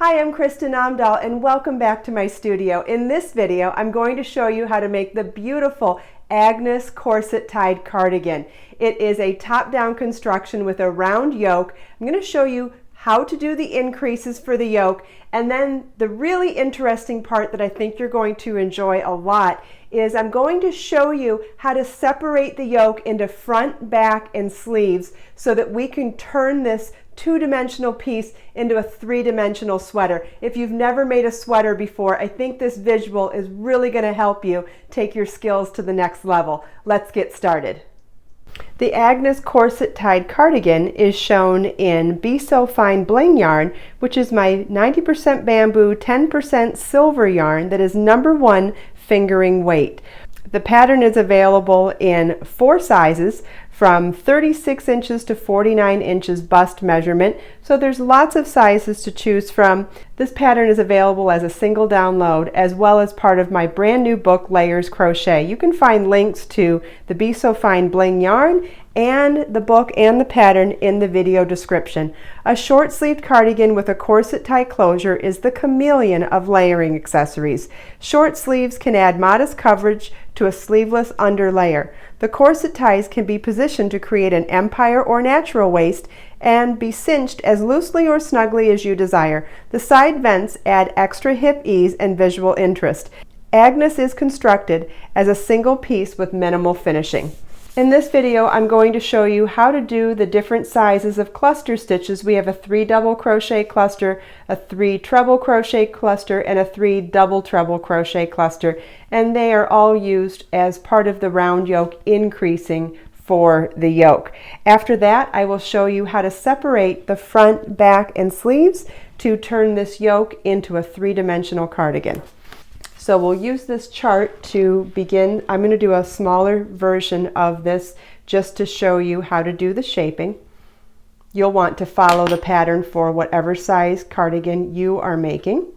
Hi, I'm Kristin Omdahl and welcome back to my studio. In this video, I'm going to show you how to make the beautiful Agnes corset tied cardigan. It is a top-down construction with a round yoke. I'm going to show you how to do the increases for the yoke, and then the really interesting part that I think you're going to enjoy a lot is I'm going to show you how to separate the yoke into front, back, and sleeves so that we can turn this two-dimensional piece into a three-dimensional sweater. If you've never made a sweater before, I think this visual is really going to help you take your skills to the next level. Let's get started. The Agnes corset tied cardigan is shown in Be So Fine bling yarn, which is my 90% bamboo, 10% silver yarn that is #1 fingering weight. The pattern is available in 4 sizes, from 36 inches to 49 inches bust measurement, so there's lots of sizes to choose from. This pattern is available as a single download as well as part of my brand new book, Layers Crochet. You can find links to the Be So Fine bling yarn and the book and the pattern in the video description. A short-sleeved cardigan with a corset tie closure is the chameleon of layering accessories. Short sleeves can add modest coverage to a sleeveless underlayer. The corset ties can be positioned to create an empire or natural waist and be cinched as loosely or snugly as you desire. The side vents add extra hip ease and visual interest. Agnes is constructed as a single piece with minimal finishing. In this video, I'm going to show you how to do the different sizes of cluster stitches. We have a 3 double crochet cluster, a 3 treble crochet cluster, and a 3 double treble crochet cluster, and they are all used as part of the round yoke increasing for the yoke. After that, I will show you how to separate the front, back, and sleeves to turn this yoke into a 3-dimensional cardigan. So we'll use this chart to begin. I'm going to do a smaller version of this just to show you how to do the shaping. You'll want to follow the pattern for whatever size cardigan you are making.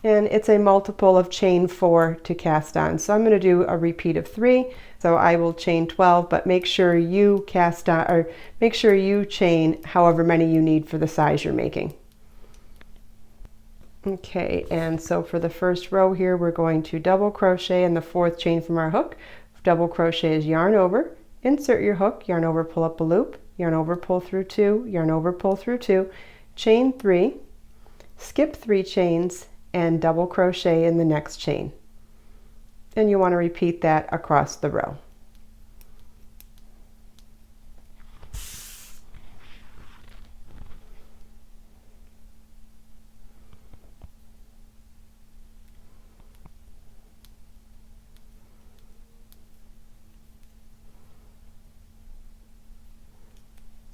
And it's a multiple of chain 4 to cast on. So I'm going to do a repeat of 3. So I will chain 12, but make sure you cast on, or make sure you chain however many you need for the size you're making. Okay, and so for the first row here, we're going to double crochet in the 4th chain from our hook. Double crochet is yarn over, insert your hook, yarn over, pull up a loop, yarn over, pull through 2, yarn over, pull through 2, chain 3, skip 3 chains, and double crochet in the next chain. And you want to repeat that across the row.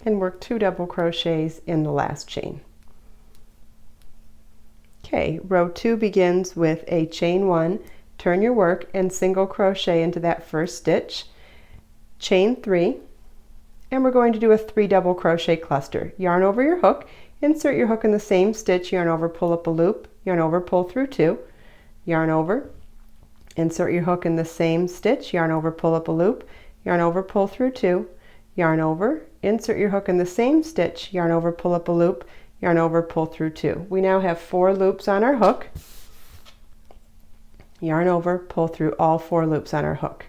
And work 2 double crochets in the last chain. Okay, row 2 begins with a chain 1, turn your work and single crochet into that first stitch, chain 3, and we're going to do a 3 double crochet cluster. Yarn over your hook, insert your hook in the same stitch, yarn over, pull up a loop, yarn over, pull through 2, yarn over, insert your hook in the same stitch, yarn over, pull up a loop, yarn over, pull through 2, yarn over, insert your hook in the same stitch, yarn over, pull up a loop, yarn over, pull through 2. We now have 4 loops on our hook. Yarn over, pull through all 4 loops on our hook.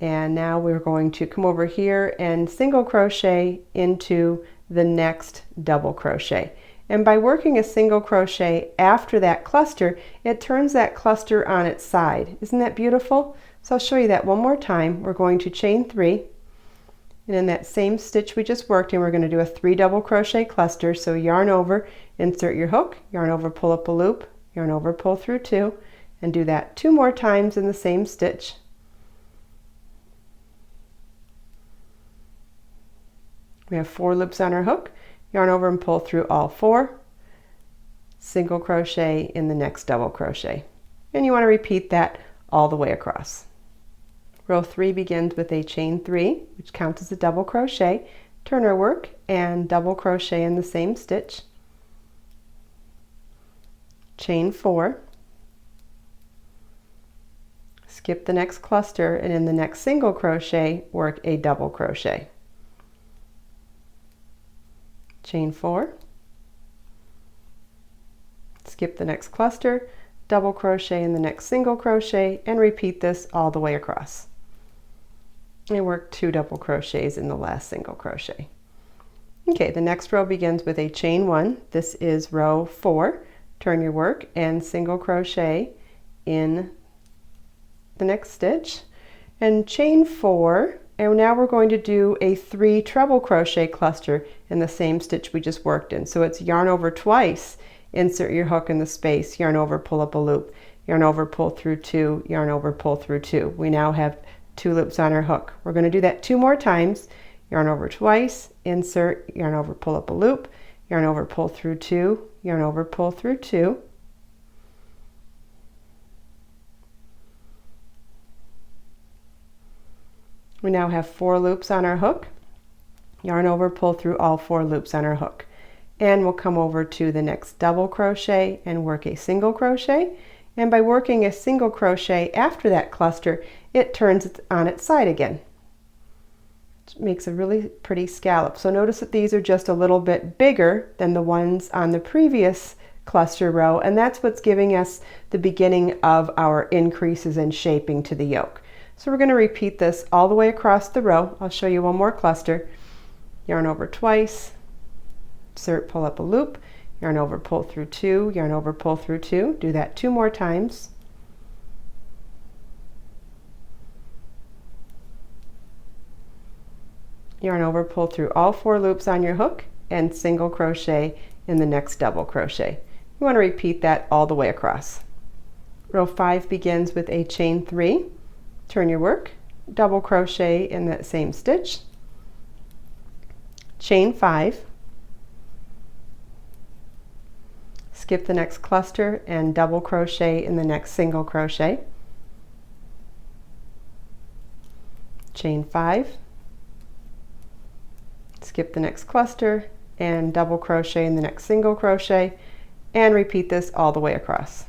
And now we're going to come over here and single crochet into the next double crochet. And by working a single crochet after that cluster, it turns that cluster on its side. Isn't that beautiful? So I'll show you that one more time. We're going to chain 3. And in that same stitch we just worked in, we're going to do a 3 double crochet cluster. So yarn over, insert your hook, yarn over, pull up a loop, yarn over, pull through 2, and do that 2 more times in the same stitch. We have 4 loops on our hook, yarn over and pull through all 4, single crochet in the next double crochet. And you want to repeat that all the way across. Row 3 begins with a chain 3, which counts as a double crochet. Turn our work and double crochet in the same stitch. Chain 4. Skip the next cluster, and in the next single crochet, work a double crochet. chain 4, skip the next cluster, double crochet in the next single crochet, and repeat this all the way across. And work 2 double crochets in the last single crochet. Okay, the next row begins with a chain 1. This is row 4. Turn your work and single crochet in the next stitch and chain 4, and now we're going to do a 3 treble crochet cluster in the same stitch we just worked in. So it's yarn over twice, insert your hook in the space, yarn over, pull up a loop, yarn over, pull through 2, yarn over, pull through 2. We now have 2 loops on our hook. We're going to do that 2 more times. Yarn over twice, insert, yarn over, pull up a loop, yarn over, pull through 2, yarn over, pull through 2. We now have 4 loops on our hook. Yarn over, pull through all 4 loops on our hook. And we'll come over to the next double crochet and work a single crochet. And by working a single crochet after that cluster, it turns on its side again. It makes a really pretty scallop. So notice that these are just a little bit bigger than the ones on the previous cluster row, and that's what's giving us the beginning of our increases in shaping to the yoke. So we're going to repeat this all the way across the row. I'll show you one more cluster. Yarn over twice, insert, pull up a loop, yarn over, pull through 2, yarn over, pull through 2. Do that 2 more times. Yarn over, pull through all 4 loops on your hook, and single crochet in the next double crochet. You want to repeat that all the way across. Row 5 begins with a chain 3. Turn your work, double crochet in that same stitch, chain 5, skip the next cluster and double crochet in the next single crochet, chain 5, skip the next cluster and double crochet in the next single crochet, and repeat this all the way across,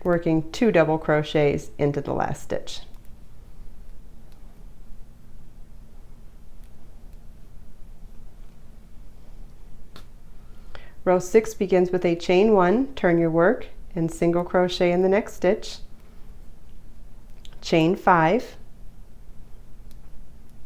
working 2 double crochets into the last stitch. Row 6 begins with a chain 1, turn your work and single crochet in the next stitch, chain 5,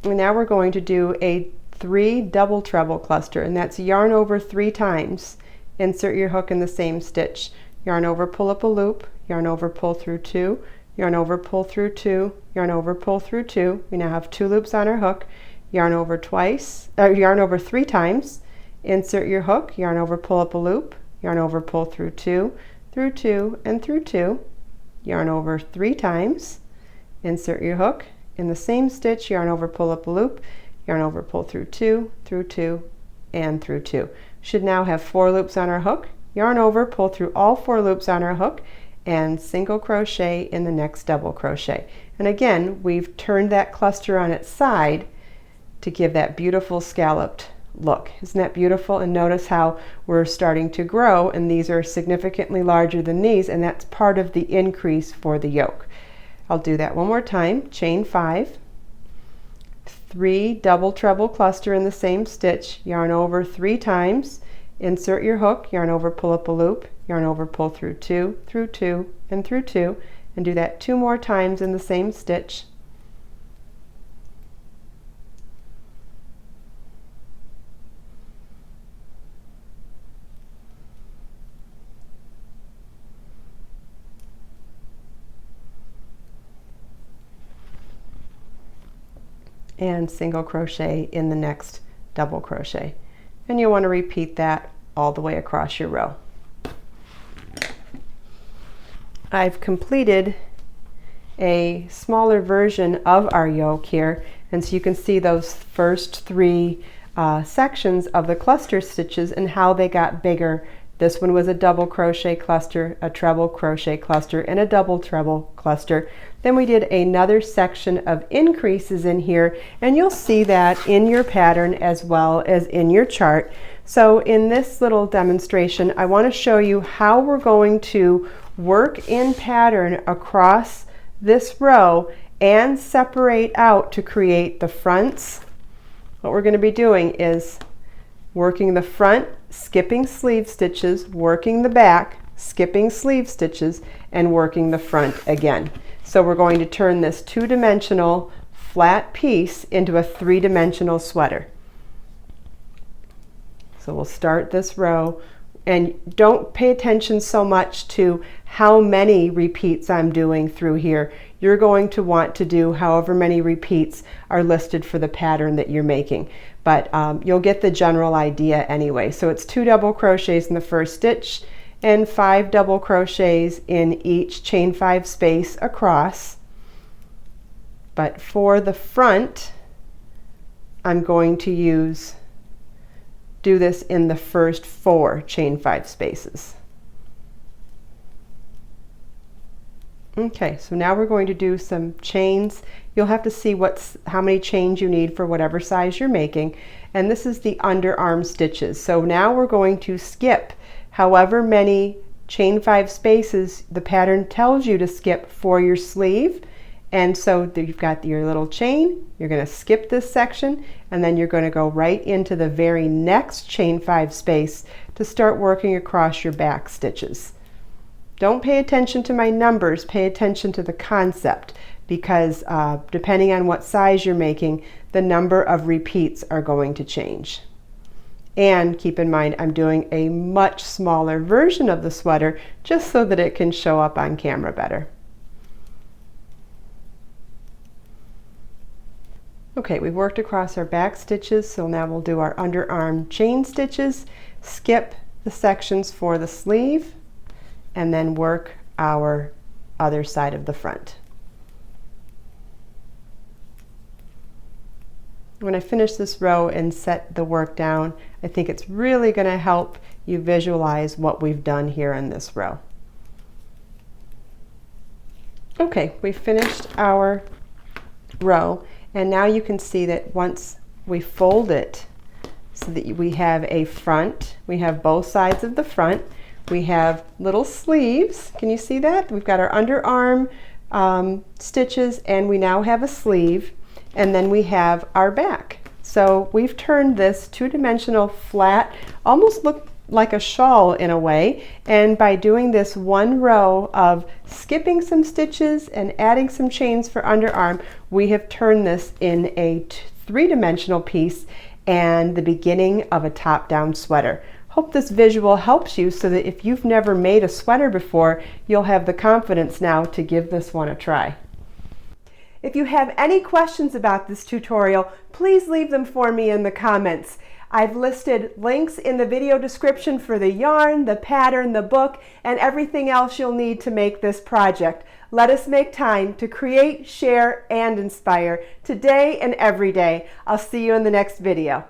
and now we're going to do a 3 double treble cluster, and that's yarn over 3 times, insert your hook in the same stitch, yarn over, pull up a loop, yarn over, pull through 2, yarn over, pull through 2, yarn over, pull through 2. We now have 2 loops on our hook, yarn over twice, yarn over 3 times, insert your hook, yarn over, pull up a loop, yarn over, pull through 2, through 2, and through 2, yarn over 3 times, insert your hook in the same stitch, yarn over, pull up a loop, yarn over, pull through 2, through 2, and through 2. Should now have 4 loops on our hook, yarn over, pull through all 4 loops on our hook, and single crochet in the next double crochet. And again, we've turned that cluster on its side to give that beautiful scalloped look. Isn't that beautiful? And notice how we're starting to grow, and these are significantly larger than these, and that's part of the increase for the yoke. I'll do that one more time. Chain 5, 3 double treble cluster in the same stitch, yarn over 3 times, insert your hook, yarn over, pull up a loop, yarn over, pull through 2, through 2, and through 2, and do that 2 more times in the same stitch. And single crochet in the next double crochet. And you'll want to repeat that all the way across your row. I've completed a smaller version of our yoke here, and so you can see those first 3 sections of the cluster stitches and how they got bigger. This one was a double crochet cluster, a treble crochet cluster, and a double treble cluster. Then we did another section of increases in here, and you'll see that in your pattern as well as in your chart. So in this little demonstration, I want to show you how we're going to work in pattern across this row and separate out to create the fronts. What we're going to be doing is working the front, skipping sleeve stitches, working the back, skipping sleeve stitches, and working the front again. So we're going to turn this two-dimensional flat piece into a three-dimensional sweater. So we'll start this row, and don't pay attention so much to how many repeats I'm doing through here. You're going to want to do however many repeats are listed for the pattern that you're making, but you'll get the general idea anyway. So it's 2 double crochets in the first stitch and 5 double crochets in each chain 5 space across. But for the front, I'm going to do this in the first 4 chain 5 spaces. Okay, so now we're going to do some chains. You'll have to see how many chains you need for whatever size you're making. And this is the underarm stitches. So now we're going to skip however many chain 5 spaces the pattern tells you to skip for your sleeve. And so you've got your little chain, you're going to skip this section, and then you're going to go right into the very next chain 5 space to start working across your back stitches. Don't pay attention to my numbers, pay attention to the concept, because depending on what size you're making, the number of repeats are going to change. And keep in mind, I'm doing a much smaller version of the sweater just so that it can show up on camera better. Okay, we've worked across our back stitches, so now we'll do our underarm chain stitches, skip the sections for the sleeve, and then work our other side of the front. When I finish this row and set the work down, I think it's really going to help you visualize what we've done here in this row. Okay, we finished our row, and now you can see that once we fold it so that we have a front, we have both sides of the front, we have little sleeves. Can you see that? We've got our underarm stitches, and we now have a sleeve, and then we have our back. So we've turned this two-dimensional flat, almost look like a shawl in a way, and by doing this one row of skipping some stitches and adding some chains for underarm, we have turned this in a three-dimensional piece and the beginning of a top-down sweater. Hope this visual helps you so that if you've never made a sweater before, you'll have the confidence now to give this one a try. If you have any questions about this tutorial, please leave them for me in the comments. I've listed links in the video description for the yarn, the pattern, the book, and everything else you'll need to make this project. Let us make time to create, share, and inspire today and every day. I'll see you in the next video.